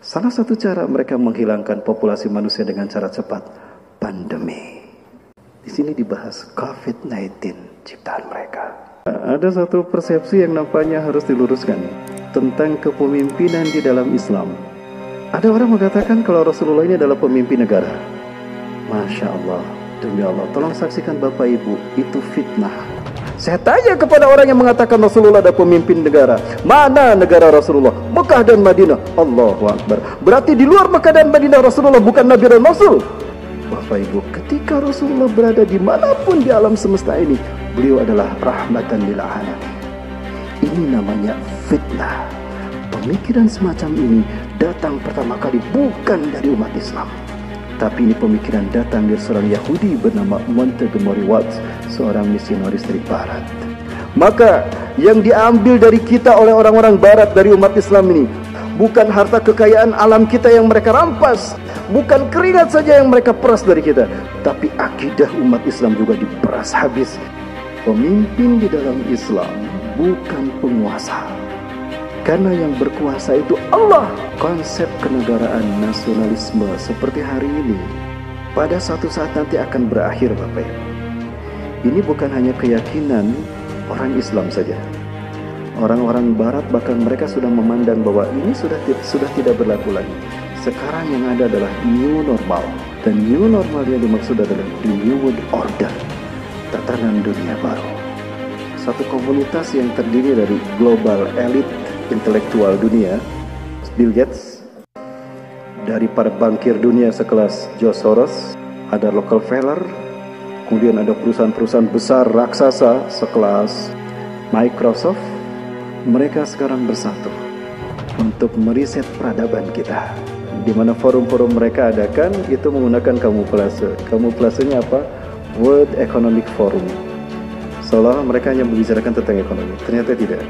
Salah satu cara mereka menghilangkan populasi manusia dengan cara cepat, pandemi. Di sini dibahas COVID-19 ciptaan mereka. Ada satu persepsi yang nampaknya harus diluruskan tentang kepemimpinan di dalam Islam. Ada orang mengatakan kalau Rasulullah ini adalah pemimpin negara. Masya Allah, demi Allah, tolong saksikan Bapak Ibu, itu fitnah. Saya tanya kepada orang yang mengatakan Rasulullah adalah pemimpin negara, mana negara Rasulullah? Mekah dan Madinah. Allahu Akbar. Berarti di luar Mekah dan Madinah Rasulullah bukan Nabi dan Rasul. Bapak Ibu, ketika Rasulullah berada dimanapun di alam semesta ini, beliau adalah rahmatan lil alamin. Ini namanya fitnah. Pemikiran semacam ini datang pertama kali bukan dari umat Islam, tapi ini pemikiran datang dari seorang Yahudi bernama Montgomery Watts, seorang misionaris dari Barat. Maka yang diambil dari kita oleh orang-orang Barat dari umat Islam ini bukan harta kekayaan alam kita yang mereka rampas, bukan keringat saja yang mereka peras dari kita, tapi akidah umat Islam juga diperas habis. Pemimpin di dalam Islam bukan penguasa, karena yang berkuasa itu Allah. Konsep kenegaraan nasionalisme seperti hari ini pada suatu saat nanti akan berakhir, Bapak Ibu. Ini bukan hanya keyakinan orang Islam saja. Orang-orang Barat bahkan mereka sudah memandang bahwa ini sudah tidak berlaku lagi. Sekarang yang ada adalah new normal, dan new normal yang dimaksud adalah the new world order, tatanan dunia baru. Satu komunitas yang terdiri dari global elite intelektual dunia, Bill Gates, dari para bankir dunia sekelas George Soros, ada Rockefeller, kemudian ada perusahaan-perusahaan besar raksasa sekelas Microsoft. Mereka sekarang bersatu untuk meriset peradaban kita. Di mana forum-forum mereka adakan itu menggunakan kamuflase. Kamuflasenya apa? World Economic Forum. Seolah mereka hanya membicarakan tentang ekonomi. Ternyata tidak.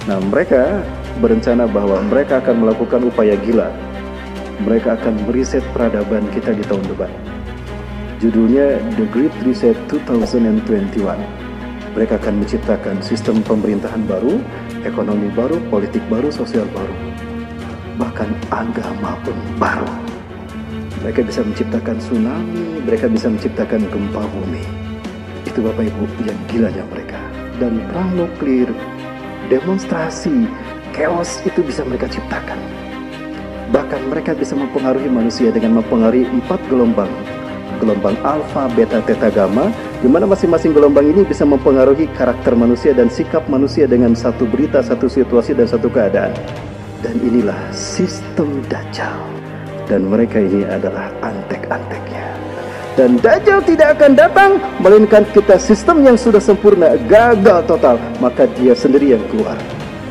Nah, mereka berencana bahwa mereka akan melakukan upaya gila. Mereka akan meriset peradaban kita di tahun depan. Judulnya The Great Reset 2021. Mereka akan menciptakan sistem pemerintahan baru, ekonomi baru, politik baru, sosial baru. Bahkan agama pun baru. Mereka bisa menciptakan tsunami, mereka bisa menciptakan gempa bumi. Itu Bapak Ibu yang gilanya mereka. Dan perang nuklir, demonstrasi, chaos itu bisa mereka ciptakan. Bahkan mereka bisa mempengaruhi manusia dengan mempengaruhi 4 gelombang. Gelombang alfa, beta, theta, gamma, di mana masing-masing gelombang ini bisa mempengaruhi karakter manusia dan sikap manusia dengan satu berita, satu situasi, dan satu keadaan. Dan inilah sistem Dajjal. Dan mereka ini adalah antek-anteknya. Dan Dajjal tidak akan datang melainkan kita sistem yang sudah sempurna gagal total, maka dia sendiri yang keluar.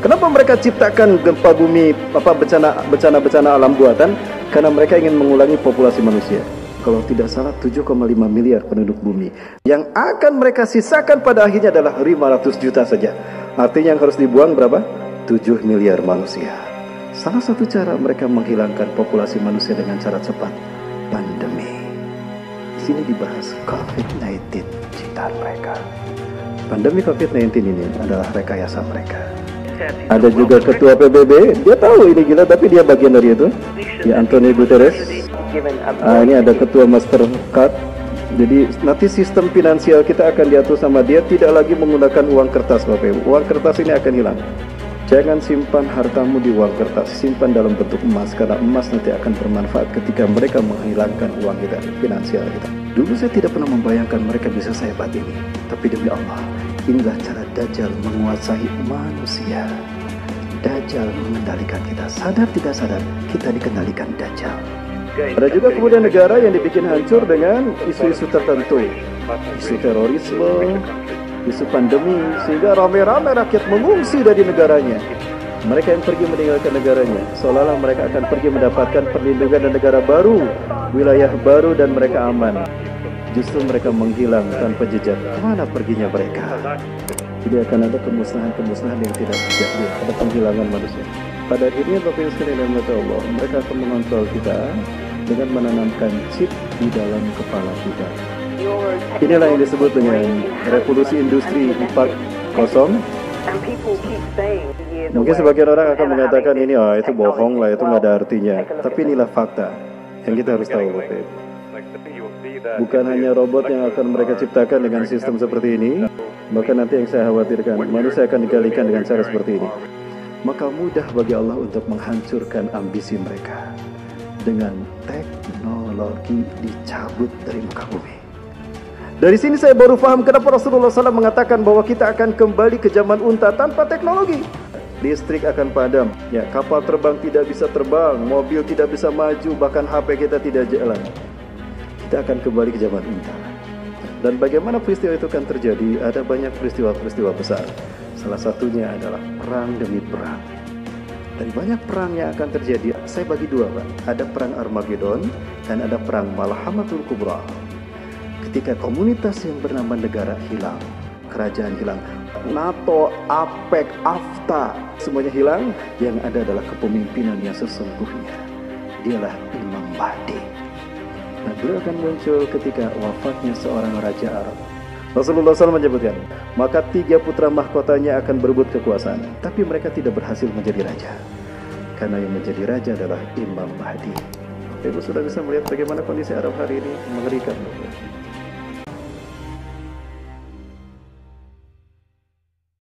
Kenapa mereka ciptakan gempa bumi, bencana alam buatan? Karena mereka ingin mengulangi populasi manusia. Kalau tidak salah 7,5 miliar penduduk bumi. Yang akan mereka sisakan pada akhirnya adalah 500 juta saja. Artinya yang harus dibuang berapa? 7 miliar manusia. Salah satu cara mereka menghilangkan populasi manusia dengan cara cepat, pandemi. Di sini dibahas COVID-19 ciptaan mereka. Pandemi COVID-19 ini adalah rekayasa mereka. Ada juga ketua PBB, dia tahu ini gila tapi dia bagian dari itu. Ya, Antonio Guterres. Ini ada ketua Mastercard. Jadi nanti sistem finansial kita akan diatur sama dia, tidak lagi menggunakan uang kertas, Bapak Ibu. Uang kertas ini akan hilang. Jangan simpan hartamu di uang kertas, simpan dalam bentuk emas, karena emas nanti akan bermanfaat ketika mereka menghilangkan uang kita, finansial kita. Dulu saya tidak pernah membayangkan mereka bisa sehebat ini, tapi demi Allah, inilah cara Dajjal menguasai manusia. Dajjal mengendalikan kita, sadar tidak sadar kita dikendalikan Dajjal. Ada juga kemudian negara yang dibikin hancur dengan isu-isu tertentu, isu terorisme, isu pandemi, sehingga ramai-ramai rakyat mengungsi dari negaranya. Mereka yang pergi meninggalkan negaranya, seolah-olah mereka akan pergi mendapatkan perlindungan dan negara baru, wilayah baru, dan mereka aman. Justru mereka menghilang tanpa jejak. Kemana perginya mereka? Jadi akan ada kemusnahan yang tidak terjadi, ada penghilangan manusia. Pada akhirnya Bapak Ibu sekalian yang dirahmati Allah, mereka akan mengontrol kita dengan menanamkan chip di dalam kepala kita. Inilah yang disebut dengan revolusi industri 4.0 Mungkin sebagian orang akan mengatakan ini, itu bohong lah, itu nggak ada artinya. Tapi inilah fakta yang kita harus tahu, Bapak Ibu. Bukan hanya robot yang akan mereka ciptakan dengan sistem seperti ini, bahkan nanti yang saya khawatirkan, manusia akan dikalikan dengan cara seperti ini. Maka mudah bagi Allah untuk menghancurkan ambisi mereka dengan teknologi dicabut dari muka bumi. Dari sini saya baru paham kenapa Rasulullah SAW mengatakan bahwa kita akan kembali ke zaman unta tanpa teknologi. Listrik akan padam, ya, kapal terbang tidak bisa terbang, mobil tidak bisa maju, bahkan HP kita tidak jalan. Kita akan kembali ke zaman unta. Dan bagaimana peristiwa itu akan terjadi? Ada banyak peristiwa-peristiwa besar. Salah satunya adalah perang demi perang. Dan banyak perang yang akan terjadi. Saya bagi dua, Pak. Ada perang Armageddon dan ada perang Malhamatul Kubra. Ketika komunitas yang bernama negara hilang, kerajaan hilang, NATO, APEC, AFTA, semuanya hilang. Yang ada adalah kepemimpinan yang sesungguhnya. Dialah Imam Mahdi. Nah, beliau akan muncul ketika wafatnya seorang raja Arab. Rasulullah SAW menyebutkan, maka 3 putra mahkotanya akan berebut kekuasaan, tapi mereka tidak berhasil menjadi raja. Karena yang menjadi raja adalah Imam Mahdi. Ibu sudah bisa melihat bagaimana kondisi Arab hari ini, mengerikan.